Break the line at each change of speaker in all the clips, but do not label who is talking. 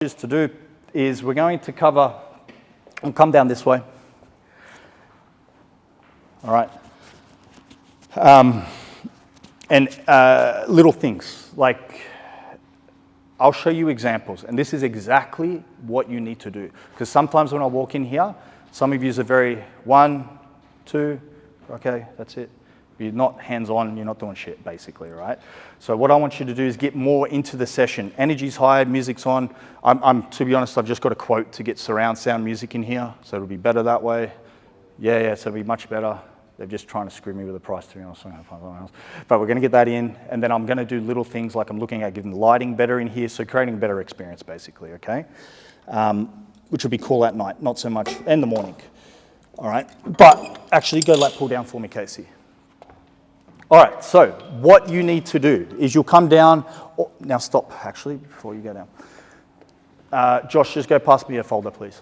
To do is we're going to cover, I'll come down this way. All right. Little things like I'll show you examples, and this is exactly what you need to do. Because sometimes when I walk in here, some of you are very 1, 2, okay, that's it. You're not hands-on, you're not doing shit, basically, right? So what I want you to do is get more into the session. Energy's high, music's on. To be honest, I've just got a quote to get surround sound music in here, so it'll be better that way. Yeah, so it'll be much better. They're just trying to screw me with the price, to be honest. But we're going to get that in, and then I'm going to do little things like I'm looking at getting the lighting better in here, so creating a better experience, basically, okay? Which will be cool at night, not so much in the morning. All right, but actually go lat pull down for me, Casey. All right, so what you need to do is you'll come down. Oh, now stop, actually, before you go down. Josh, just go past me a folder, please.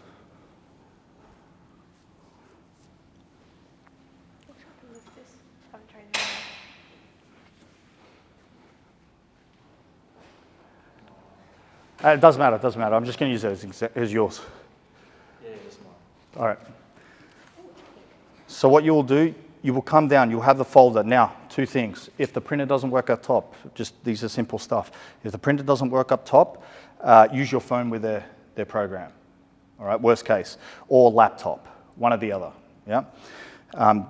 It doesn't matter. I'm just going to use it as yours.
Yeah, it's mine.
All right. So what you will do, you will come down, you'll have the folder. Now, two things. If the printer doesn't work up top, just these are simple stuff. If the printer doesn't work up top, use your phone with their program. All right, worst case. Or laptop, one or the other, yeah?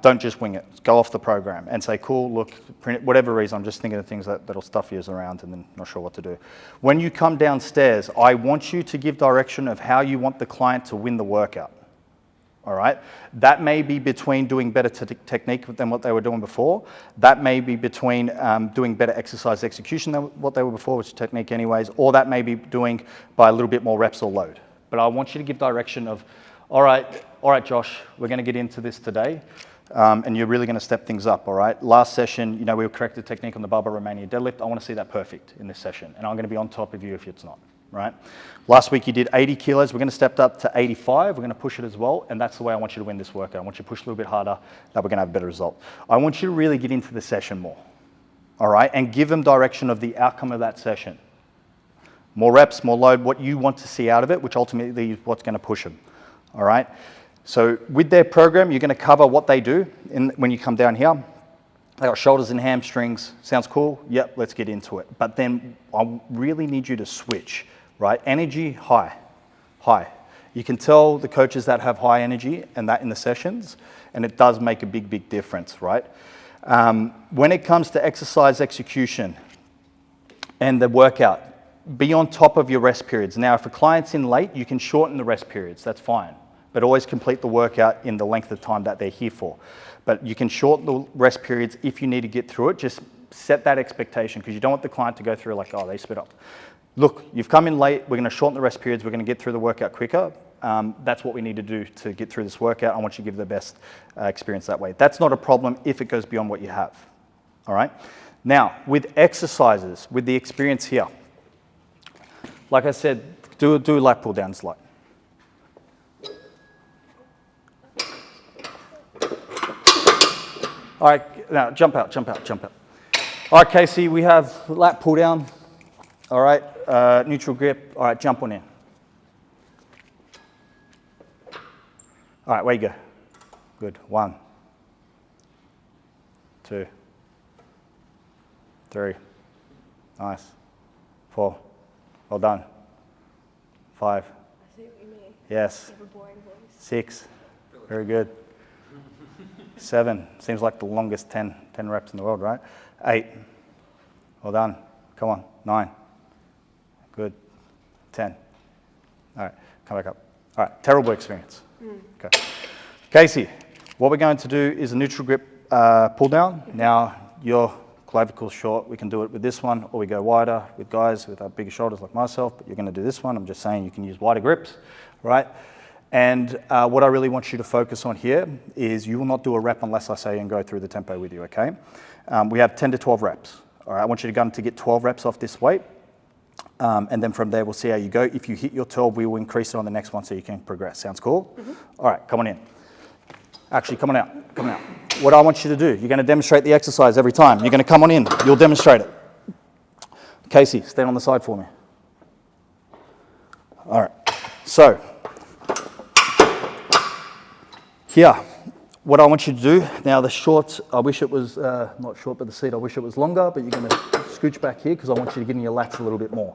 Don't just wing it. Go off the program and say, cool, look, print it, whatever reason, I'm just thinking of things that'll stuff you around and then not sure what to do. When you come downstairs, I want you to give direction of how you want the client to win the workout. All right, that may be between doing better technique than what they were doing before. That may be between doing better exercise execution than what they were before, which is technique anyways, or that may be doing by a little bit more reps or load. But I want you to give direction of, all right, Josh, we're going to get into this today, and you're really going to step things up, all right? Last session, we corrected technique on the barbell Romania deadlift. I want to see that perfect in this session, and I'm going to be on top of you if it's not. Right? Last week you did 80 kilos. We're going to step up to 85. We're going to push it as well, and that's the way I want you to win this workout. I want you to push a little bit harder, that we're going to have a better result. I want you to really get into the session more, all right? And give them direction of the outcome of that session. More reps, more load, what you want to see out of it, which ultimately is what's going to push them, all right? So with their program, you're going to cover what they do when you come down here. They got shoulders and hamstrings. Sounds cool? Yep, let's get into it. But then I really need you to switch. Right? Energy, high. You can tell the coaches that have high energy and that in the sessions, and it does make a big, big difference, right? When it comes to exercise execution and the workout, be on top of your rest periods. Now, if a client's in late, you can shorten the rest periods, that's fine. But always complete the workout in the length of time that they're here for. But you can shorten the rest periods if you need to get through it. Just set that expectation, because you don't want the client to go through like, oh, they spit up. Look, you've come in late, we're going to shorten the rest periods, we're going to get through the workout quicker. That's what we need to do to get through this workout. I want you to give the best experience that way. That's not a problem if it goes beyond what you have, all right? Now, with exercises, with the experience here, like I said, do a lat pull down slide. All right, now jump out. All right, Casey, we have lat pull down. All right, neutral grip. All right, jump on in. All right, where you go. Good. 1, 2, 3. Nice. 4. Well done. 5.
I see what you mean.
Yes.
You have a boring voice.
6. Very good. 7. Seems like the longest 10 reps in the world, right? 8. Well done. Come on. 9. Good. 10. All right, come back up. All right, terrible experience. Okay. Casey, what we're going to do is a neutral grip pull down. Now, your clavicle's short. We can do it with this one, or we go wider with guys with bigger shoulders like myself, but you're going to do this one. I'm just saying you can use wider grips, right? And what I really want you to focus on here is you will not do a rep unless I say and go through the tempo with you, okay? We have 10 to 12 reps. All right, I want you to go to get 12 reps off this weight. And then from there, we'll see how you go. If you hit your 12, we will increase it on the next one so you can progress. Sounds cool? Mm-hmm. All right, come on in. Actually, come on out. What I want you to do, you're going to demonstrate the exercise every time. You're going to come on in. You'll demonstrate it. Casey, stand on the side for me. All right. So here, what I want you to do, now the shorts, I wish it was, not short, but the seat, I wish it was longer, but you're going to scooch back here because I want you to get in your lats a little bit more.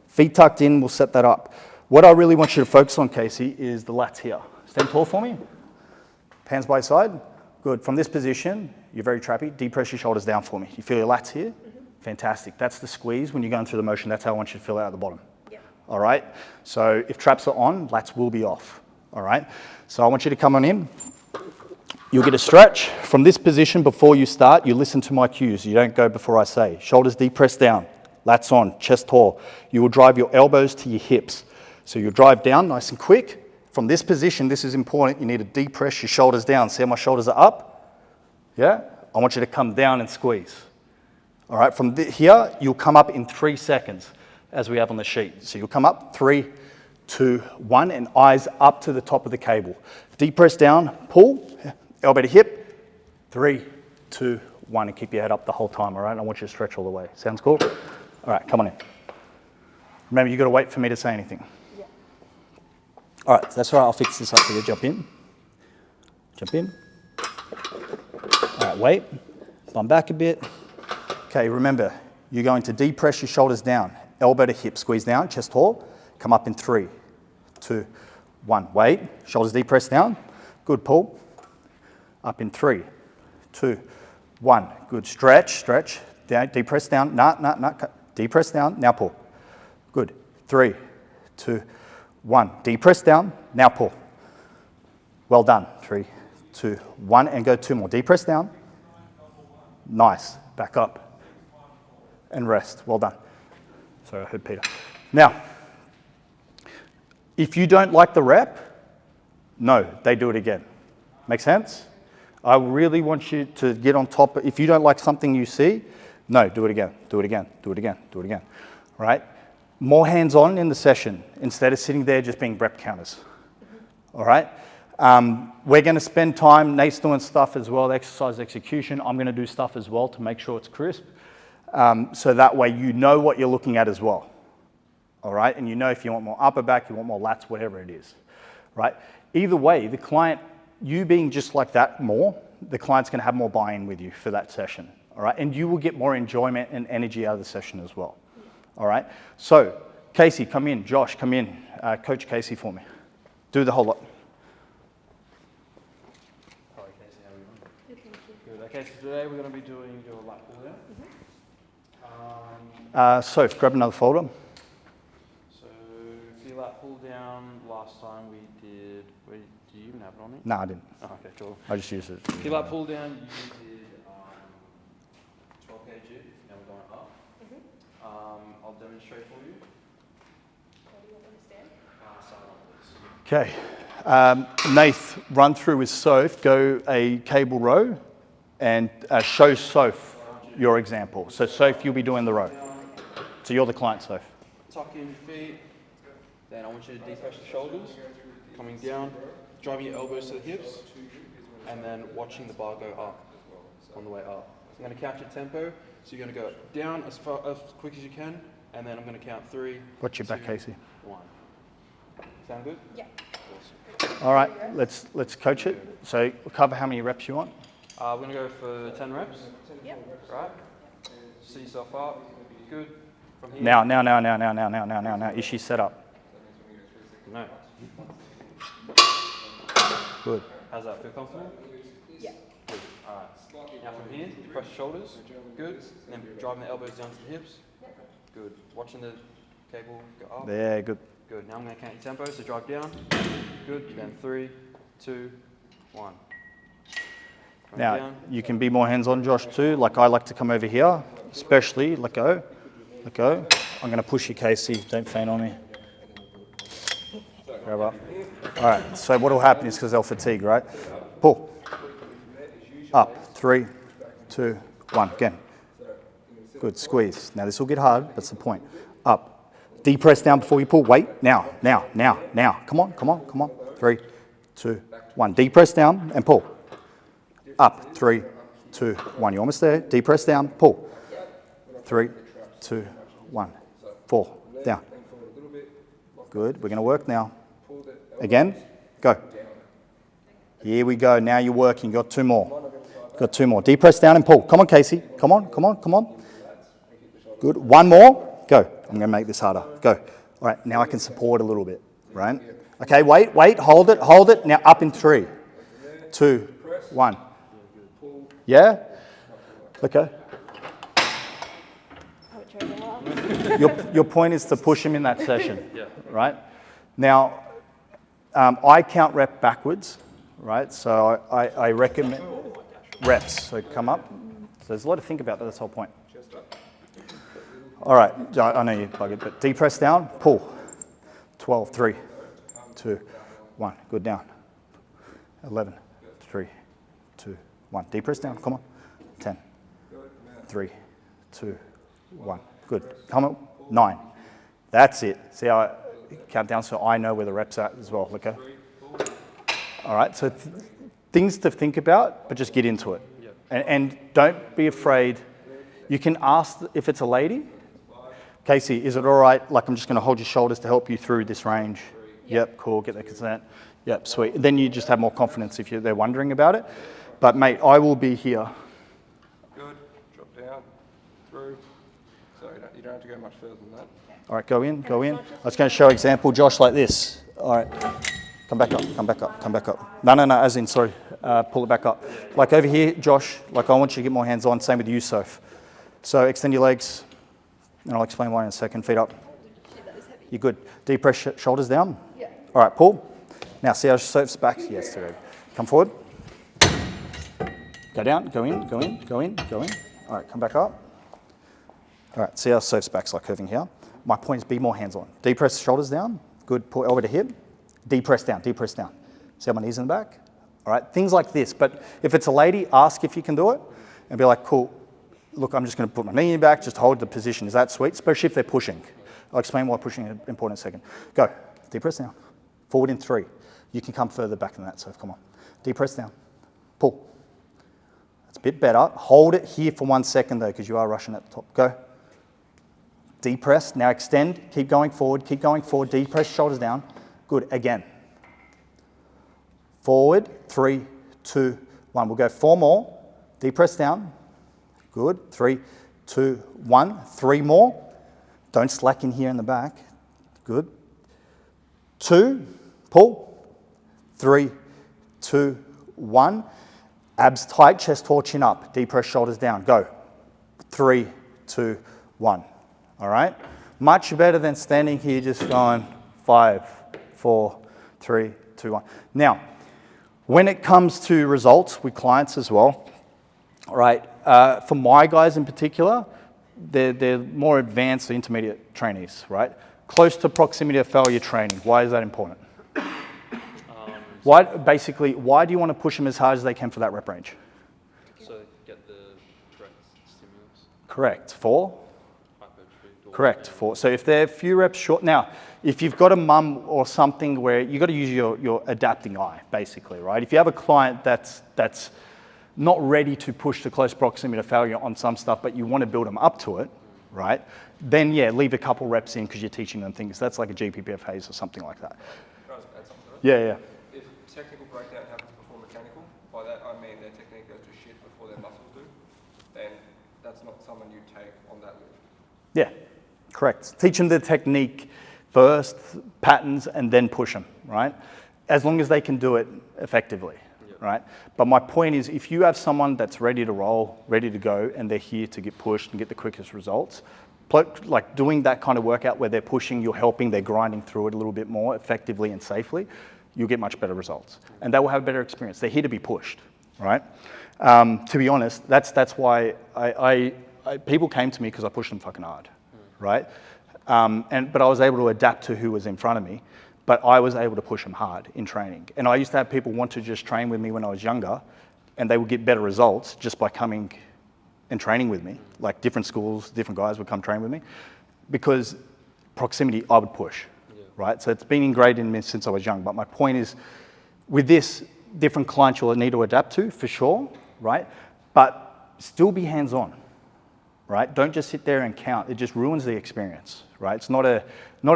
Feet tucked in, we'll set that up. What I really want you to focus on, Casey, is the lats here. Stand tall for me. Hands by side. Good. From this position, you're very trappy. Depress your shoulders down for me. You feel your lats here? Fantastic. That's the squeeze. When you're going through the motion, that's how I want you to feel out at the bottom. All right? So if traps are on, lats will be off. All right? So I want you to come on in. You'll get a stretch. From this position, before you start, you listen to my cues. You don't go before I say. Shoulders deep press down. Lats on. Chest tall. You will drive your elbows to your hips. So you'll drive down nice and quick. From this position, this is important. You need to deep press your shoulders down. See how my shoulders are up? Yeah? I want you to come down and squeeze. All right? From here, you'll come up in 3 seconds, as we have on the sheet. So you'll come up, 3, 2, 1, and eyes up to the top of the cable. Deep press down, pull, elbow to hip, 3, 2, 1, and keep your head up the whole time, all right? I want you to stretch all the way. Sounds cool? All right, come on in. Remember, you've got to wait for me to say anything.
Yeah.
All right, that's all right. I'll fix this up for you. Jump in. Jump in. All right, wait. Bum back a bit. Okay, remember, you're going to depress your shoulders down. Elbow to hip, squeeze down, chest tall. Come up in 3, 2, 1. Wait, shoulders depress down. Good, pull. Up in 3, 2, 1. Good, stretch, stretch. Down, depress down. Depress down, now pull. Good, 3, 2, 1. Depress down, now pull. Well done. 3, 2, 1, and go 2 more. Depress down. Nice. Back up. And rest. Well done. Sorry, I heard Peter. Now, if you don't like the rep, no, they do it again. Make sense? I really want you to get on top. If you don't like something you see, no, do it again, do it again, do it again, do it again. All right? More hands-on in the session instead of sitting there just being rep counters. All right? We're going to spend time, Nate's doing stuff as well, exercise execution. I'm going to do stuff as well to make sure it's crisp. So that way you know what you're looking at as well. All right? And you know if you want more upper back, you want more lats, whatever it is. Right? Either way, the client, you being just like that more, the client's going to have more buy-in with you for that session. All right? And you will get more enjoyment and energy out of the session as well. All right? So, Casey, come in. Josh, come in. Coach Casey for me. Do the whole lot.
Hi, Casey, how are you doing?
Good, thank you.
Good. Okay, so today we're going to be doing your lat pull down.
Soph, grab another folder.
So for your lat pull down, last time we did, wait, do you even have it on it?
No, I didn't.
Oh, okay, cool.
I just used it.
For your lat pull down, you did 12 kg, and we're going up. I'll demonstrate for you.
What do you want me to stand?
Start on this.
Okay. Nath, run through with Soph. Go a cable row and show Soph your example. So Soph, you'll be doing the row. So you're the client, Soph.
Tuck in your feet. Then I want you to depress the shoulders, coming down, driving your elbows to the hips, and then watching the bar go up on the way up. So I'm going to count your tempo. So you're going to go down as quick as you can, and then I'm going to count 3.
Watch your back,
2,
Casey.
1. Sound good?
Yeah.
Awesome.
All right, let's coach it. So cover how many reps you want.
We're going to go for 10 reps.
Yep.
Right? See yourself up. Good. From here.
Now. Is she set up?
No.
Good.
How's that? Feel comfortable?
Yeah.
Good. All right. Now from here, press your shoulders. Good. And then driving the elbows down to the hips. Good. Watching the cable go up.
There, good.
Good. Now I'm going to count your tempo. So drive down. Good. Then 3, 2, 1. Drive
Now,
down.
you can be more hands-on, Josh, too. Like I like to come over here, especially, let go. Let go. I'm going to push you, Casey. Don't faint on me. Grab up. All right, so what will happen is because they'll fatigue, right? Pull. Up. 3, 2, 1. Again. Good. Squeeze. Now, this will get hard. That's the point. Up. Depress down before you pull. Wait. Now. Come on. 3, 2, 1. Depress down and pull. Up. 3, 2, 1. You're almost there. Depress down. Pull. 3, 2, 1. 4. Down. Good. We're going to work now. Again. Go. Here we go. Now you're working. Got two more. Got two more. Deep press down and pull. Come on, Casey. Come on, come on, come on. Good. One more. Go. I'm going to make this harder. Go. All right. Now I can support a little bit, right? Okay, wait. Hold it. Now up in 3, 2, 1. Yeah? Okay. Your point is to push him in that session, right? Now, I count rep backwards, right? So I recommend reps. So come up. So there's a lot to think about, but that's the whole point. All right, I know you plug it, but deep press down, pull. 12, 3, 2, 1. Good, down. 11, 3, 2, 1. Deep press down, come on. 10, 3, 2, 1. Good. Come on. 9. That's it. See how I count down so I know where the reps are as well, okay? All right, so things to think about, but just get into it. And don't be afraid. You can ask if it's a lady, Casey, is it all right? Like, I'm just going to hold your shoulders to help you through this range. Yep, cool, get their consent. Yep, sweet. Then you just have more confidence if they're wondering about it. But, mate, I will be here.
Good. Drop down. Through. So you don't have to go much further than that.
All right, go in. I was going to show example, Josh, like this. All right. Come back up. No, as in, sorry. Pull it back up. Like over here, Josh, like I want you to get more hands on. Same with you, Soph. So extend your legs. And I'll explain why in a second. Feet up. You're good. Deep press, shoulders down.
Yeah.
All right, pull. Now see how Soph's back? Yes, good. Come forward. Go down, go in. All right, come back up. All right, see how Soph's back's like curving here? My point is be more hands-on. Deep press, shoulders down. Good, pull elbow to hip. Deep press down. See how my knees in the back? All right, things like this. But if it's a lady, ask if you can do it and be like, cool. Look, I'm just going to put my knee in back, just hold the position. Is that sweet? Especially if they're pushing. I'll explain why pushing is important in a second. Go. Deep press down. Forward in 3. You can come further back than that, so come on. Deep press down. Pull. That's a bit better. Hold it here for 1 second, though, because you are rushing at the top. Go. Deep press. Now extend. Keep going forward. Deep press, shoulders down. Good. Again. Forward. 3, 2, 1. We'll go 4 more. Deep press down. Good. 3, 2, 1. 3 more. Don't slack in here in the back. Good. 2. Pull. 3, 2, 1. Abs tight, chest tall, chin up. Deep press, shoulders down. Go. 3, 2, 1. All right? Much better than standing here just going 5, 4, 3, 2, 1. Now, when it comes to results with clients as well, all right, for my guys in particular, they're more advanced or intermediate trainees, right? Close to proximity of failure training. Why is that important? Why do you want to push them as hard as they can for that rep range?
So get the correct stimulus.
Correct. For?
Hypertrophy.
Correct. For. So if they're a few reps short. Now, if you've got a mum or something where you've got to use your adapting eye, basically, right? If you have a client that's not ready to push to close proximity to failure on some stuff, but you want to build them up to it, right? Then yeah, leave a couple reps in because you're teaching them things. That's like a GPPF haze or something like that.
Can I just add something to it?
Yeah.
If technical breakdown happens before mechanical, by that I mean their technique goes to shit before their muscles do, then that's not someone you take on that lift.
Yeah, correct. Teach them the technique first, patterns, and then push them, right? As long as they can do it effectively. Right? But my point is, if you have someone that's ready to roll, ready to go, and they're here to get pushed and get the quickest results, like doing that kind of workout where they're pushing, you're helping, they're grinding through it a little bit more effectively and safely, you'll get much better results. And they will have a better experience. They're here to be pushed, right? To be honest, that's why people came to me because I pushed them fucking hard, right? But I was able to adapt to who was in front of me. But I was able to push them hard in training. And I used to have people want to just train with me when I was younger, and they would get better results just by coming and training with me. Like different schools, different guys would come train with me. Because proximity, I would push, right? So it's been ingrained in me since I was young. But my point is, with this, different clients you'll need to adapt to, for sure, right? But still be hands-on, right? Don't just sit there and count. It just ruins the experience, right? It's not a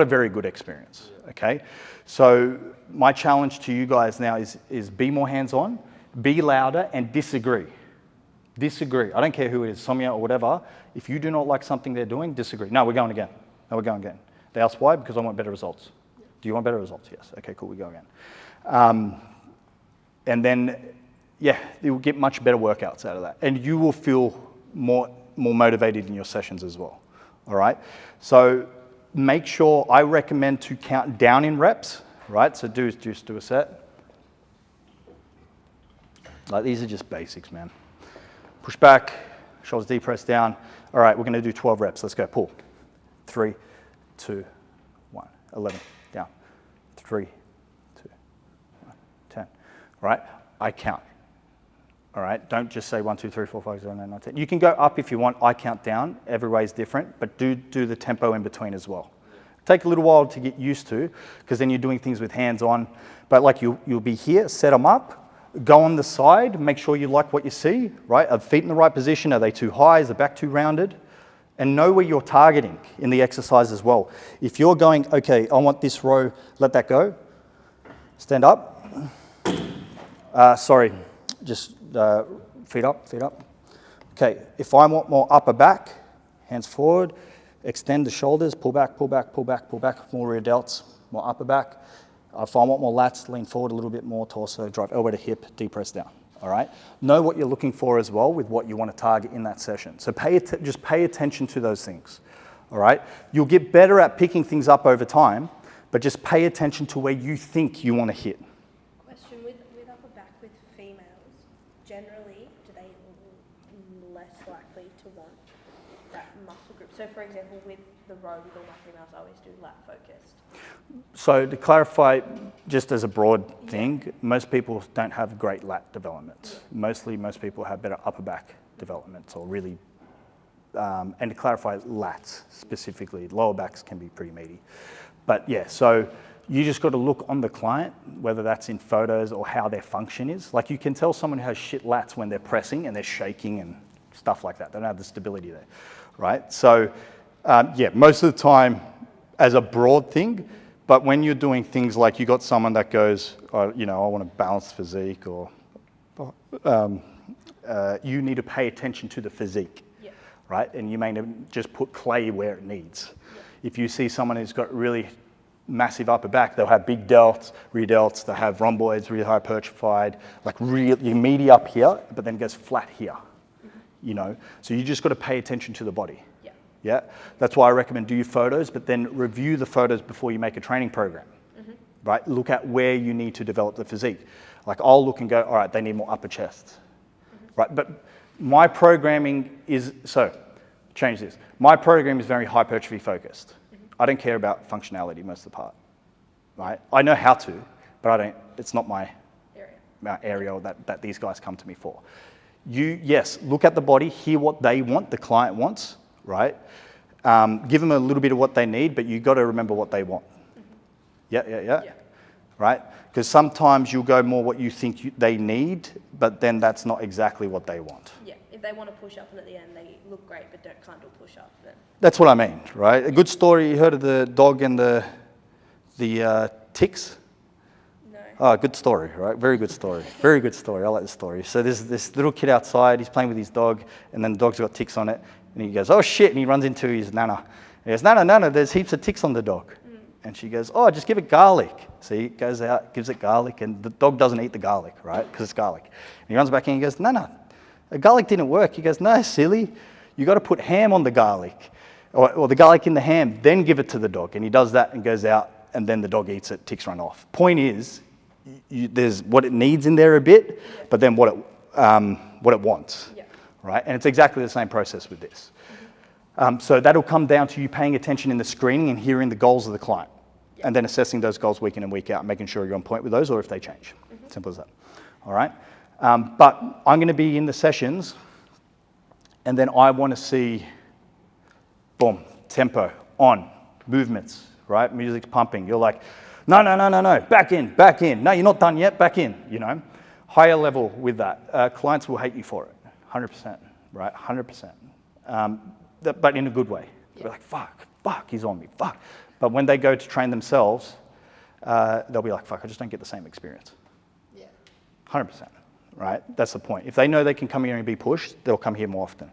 very good experience, okay? So my challenge to you guys now is be more hands-on, be louder, and disagree. Disagree. I don't care who it is, Soumya or whatever. If you do not like something they're doing, disagree. No, we're going again. No, we're going again. They ask why? Because I want better results. Do you want better results? Yes. Okay, cool, we go again. And then, yeah, you'll get much better workouts out of that. And you will feel more motivated in your sessions as well, all right? So make sure, I recommend to count down in reps, right? So just do a set. Like, these are just basics, man. Push back, shoulders deep, press down. All right, we're gonna do 12 reps. Let's go, pull. 3, 2, 1, 11, down. 3, 2, 1, 10. All right, I count. All right, don't just say 1, 2, 3, 4, 5, 6, 7, 8, 9, 10. You can go up if you want, I count down. Every way is different, but do the tempo in between as well. Take a little while to get used to, because then you're doing things with hands on. But like you'll be here, set them up, go on the side, make sure you like what you see, right? Are feet in the right position? Are they too high? Is the back too rounded? And know where you're targeting in the exercise as well. If you're going, okay, I want this row, let that go. Stand up. Sorry, just feet up, feet up. Okay, if I want more upper back, hands forward, extend the shoulders, pull back, pull back, pull back, pull back, more rear delts, more upper back. If I want more lats, lean forward a little bit more, torso, drive elbow to hip, deep press down, all right? Know what you're looking for as well with what you want to target in that session. So just pay attention to those things, all right? You'll get better at picking things up over time, but just pay attention to where you think you want to hit.
Question, with upper back with females, generally, do they less likely to want that muscle group? So for example, with the row with all my females, I always do lat focused.
So to clarify, just as a broad thing, most people don't have great lat development. Most people have better upper back development, or really, and to clarify, lats specifically. Lower backs can be pretty meaty. But yeah, so you just got to look on the client, whether that's in photos or how their function is. Like, you can tell someone who has shit lats when they're pressing and they're shaking and stuff like that. They don't have the stability there, right? So yeah, most of the time as a broad thing, but when you're doing things like you got someone that goes, you know, I want a balanced physique, or you need to pay attention to the physique, right? And you may just put clay where it needs. If you see someone who's got really massive upper back, they'll have big delts, rear delts, they'll have rhomboids, really hypertrophied, like really meaty up here, but then goes flat here, you know? So you just got to pay attention to the body. Yeah, that's why I recommend do your photos, but then review the photos before you make a training program, right? Look at where you need to develop the physique. Like, I'll look and go, all right, they need more upper chest, right? But my programming is, so change this. My program is very hypertrophy focused. I don't care about functionality most of the part, right? I know how to, but it's not my area that these guys come to me for. Yes, look at the body, hear what they want, the client wants, right? Give them a little bit of what they need, but you got to remember what they want. Yeah. Right? Because sometimes you'll go more what you think they need, but then that's not exactly what they want.
Yeah, if they want to push up and at the end they look great but can't do push up, then.
That's what I mean, right? A good story, you heard of the dog and the ticks?
No.
Oh, good story, right? Very good story. Very good story. I like the story. So there's this little kid outside, he's playing with his dog, and then the dog's got ticks on it. And he goes, oh shit, and he runs into his nana. He goes, Nana, there's heaps of ticks on the dog. And she goes, oh, just give it garlic. So he goes out, gives it garlic, and the dog doesn't eat the garlic, right? Because it's garlic. And he runs back in and he goes, Nana, the garlic didn't work. He goes, no, silly. You got to put ham on the garlic, or the garlic in the ham, then give it to the dog. And he does that and goes out, and then the dog eats it, ticks run off. Point is, there's what it needs in there a bit, but then what it wants. Right? And it's exactly the same process with this. So that'll come down to you paying attention in the screening and hearing the goals of the client, and then assessing those goals week in and week out, making sure you're on point with those, or if they change. Simple as that. All right? But I'm going to be in the sessions, and then I want to see, boom, tempo, on, movements, right? Music's pumping. You're like, no, back in. No, you're not done yet, back in, you know? Higher level with that. Clients will hate you for it. 100%, right? 100%. but in a good way. They'll be like, fuck, he's on me, fuck. But when they go to train themselves, they'll be like, fuck, I just don't get the same experience.
Yeah.
100%, right? That's the point. If they know they can come here and be pushed, they'll come here more often.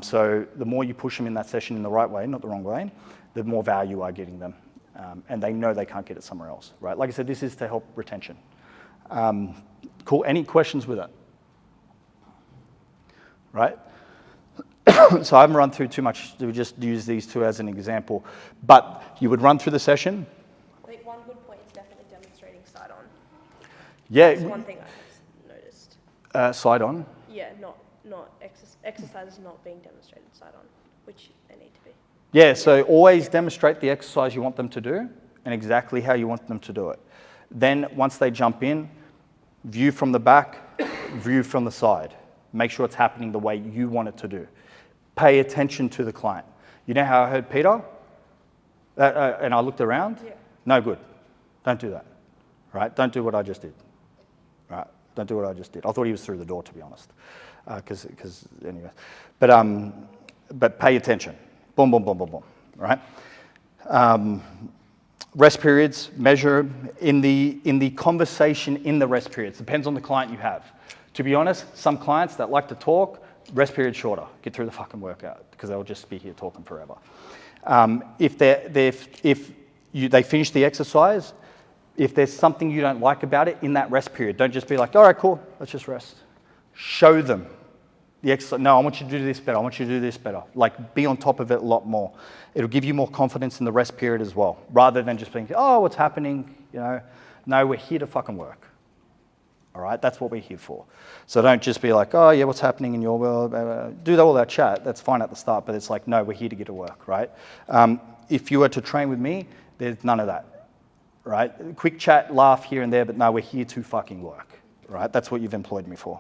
So the more you push them in that session in the right way, not the wrong way, the more value you are getting them. And they know they can't get it somewhere else, right? Like I said, this is to help retention. Cool, any questions with it? Right? So I haven't run through too much, we just use these two as an example. But you would run through the session.
I think one good point is definitely demonstrating side on.
Yeah.
That's one thing I've noticed.
Side on.
Yeah, not exercises not being demonstrated side on, which they need to be.
Yeah, so always demonstrate the exercise you want them to do and exactly how you want them to do it. Then once they jump in, view from the back, view from the side. Make sure it's happening the way you want it to do. Pay attention to the client. You know how I heard Peter? And I looked around?
Yeah.
No good. Don't do that. Right? Don't do what I just did. Right? Don't do what I just did. I thought he was through the door, to be honest. Because anyway. But pay attention. Boom, boom, boom, boom, boom. Right? Rest periods, measure in the conversation in the rest periods. Depends on the client you have. To be honest, some clients that like to talk, rest period shorter. Get through the fucking workout because they'll just be here talking forever. If they finish the exercise, if there's something you don't like about it in that rest period, don't just be like, all right, cool, let's just rest. Show them the exercise. No, I want you to do this better. I want you to do this better. Like, be on top of it a lot more. It'll give you more confidence in the rest period as well, rather than just being, oh, what's happening? You know, no, we're here to fucking work. All right, that's what we're here for. So don't just be like, oh yeah, what's happening in your world? Do all that chat. That's fine at the start, but it's like, no, we're here to get to work, right? If you were to train with me, there's none of that, right? Quick chat, laugh here and there, but no, we're here to fucking work, right? That's what you've employed me for.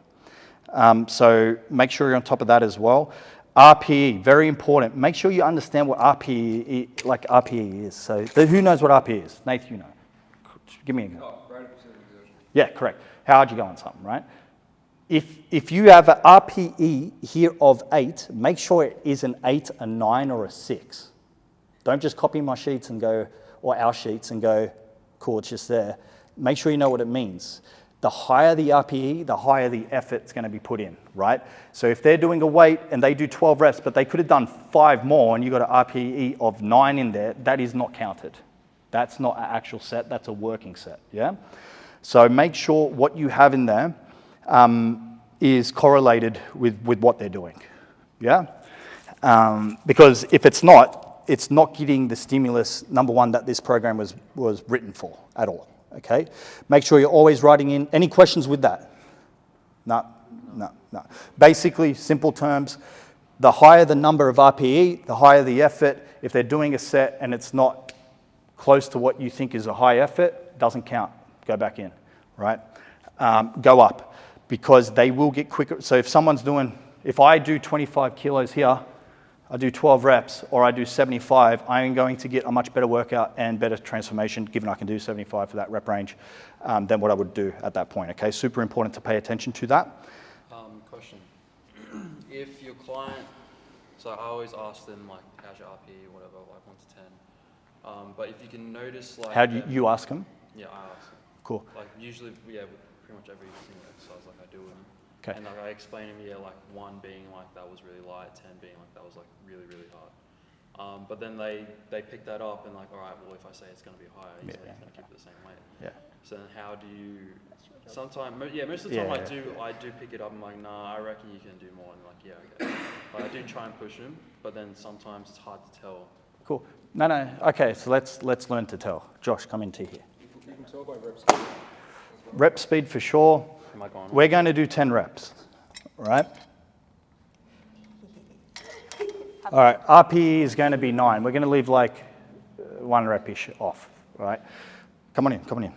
So make sure you're on top of that as well. RPE, very important. Make sure you understand what RPE is. So who knows what RPE is? Nath, you know. Give me a go. Yeah, correct. How'd you go on something, right? If you have an RPE here of 8, make sure it is an 8, a 9, or a 6. Don't just copy my sheets and go, or our sheets and go, cool, it's just there. Make sure you know what it means. The higher the RPE, the higher the effort's going to be put in, right? So if they're doing a weight and they do 12 reps, but they could have done 5 more and you got an RPE of 9 in there, that is not counted. That's not an actual set, that's a working set, yeah? So make sure what you have in there is correlated with what they're doing, yeah? Because if it's not getting the stimulus, number one, that this program was written for at all, okay? Make sure you're always writing in. Any questions with that? No. Basically, simple terms, the higher the number of RPE, the higher the effort. If they're doing a set and it's not close to what you think is a high effort, doesn't count. Go back in, right? Go up, because they will get quicker. So if I do 25 kilos here, I do 12 reps, or I do 75, I'm going to get a much better workout and better transformation, given I can do 75 for that rep range, than what I would do at that point, okay? Super important to pay attention to that.
Question. If your client, so I always ask them, like, how's your RPE, whatever, like 1 to 10. But if you can notice, like...
How do you ask them?
Yeah, I ask them.
Cool.
Like, usually, yeah, pretty much every single exercise, like, I do with them.
Okay.
And, like, I explain to them, yeah, like, 1 being, like, that was really light, 10 being, like, that was, like, really, really hard. But then they pick that up and, like, all right, well, if I say it's going to be higher, he's going to keep it the same weight.
Yeah.
So then how do you... Sometimes, most of the time I do pick it up and I'm like, nah, I reckon you can do more. And like, yeah, okay. But I do try and push them, but then sometimes it's hard to tell.
Cool. No. Okay, so let's learn to tell. Josh, come into here.
You can tell by rep speed.
Rep speed for sure.
Am I going on?
We're going to do 10 reps, all right? All right, RPE is going to be 9. We're going to leave like 1 rep-ish off, all right? Come on in.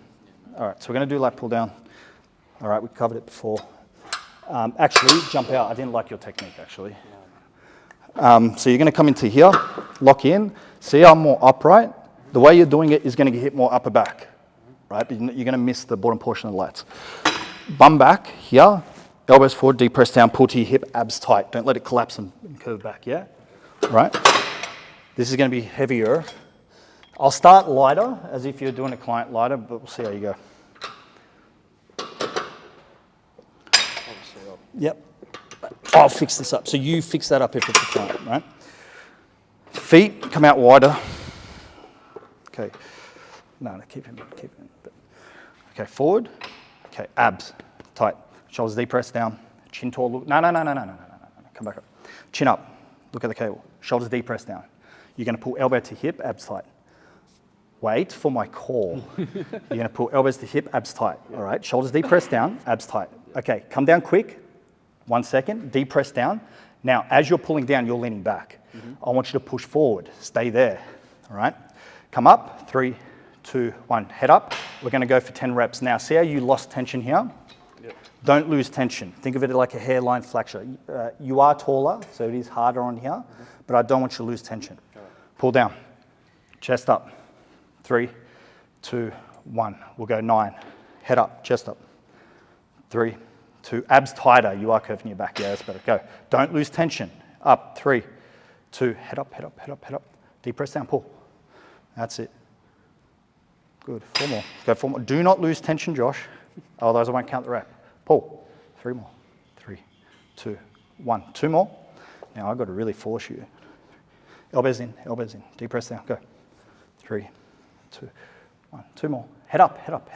All right, so we're going to do lat pull down. All right, we covered it before. Actually, jump out. I didn't like your technique, actually. So you're going to come into here, lock in. See how I'm more upright? The way you're doing it is going to hit more upper back, right? But you're going to miss the bottom portion of the lats. Bum back here, elbows forward, deep press down, pull to your hip, abs tight. Don't let it collapse and curve back, yeah? right? This is going to be heavier. I'll start lighter, as if you're doing a client lighter, but we'll see how you go. Yep. I'll fix this up. So you fix that up if it's a client, right? Feet come out wider. Okay. No, keep him. Okay, forward. Okay, abs tight. Shoulders deep, press down. Chin tall. Look. No. Come back up. Chin up. Look at the cable. Shoulders deep, press down. You're going to pull elbow to hip, abs tight. Wait for my call. You're going to pull elbows to hip, abs tight. All right. Shoulders deep, press down, abs tight. Okay. Come down quick. 1 second. Deep press down. Now, as you're pulling down, you're leaning back. I want you to push forward. Stay there. All right. Come up. 3, 2, 1. Head up. We're going to go for 10 reps. Now, see how you lost tension here?
Yep.
Don't lose tension. Think of it like a hairline flexure. You are taller, so it is harder on here, but I don't want you to lose tension.
Right.
Pull down. Chest up. 3, 2, 1. We'll go 9. Head up. Chest up. 3, 2. Abs tighter. You are curving your back. Yeah, that's better. Go. Don't lose tension. Up. 3, 2. Head up. Deep press down. Pull. That's it. Good. 4 more. Go 4 more. Do not lose tension, Josh. Otherwise, I won't count the rep. Pull. 3 more. 3, 2, 1. 2 more. Now, I've got to really force you. Elbows in. Deep press down. Go. 3, 2, 1. 2 more. Head up.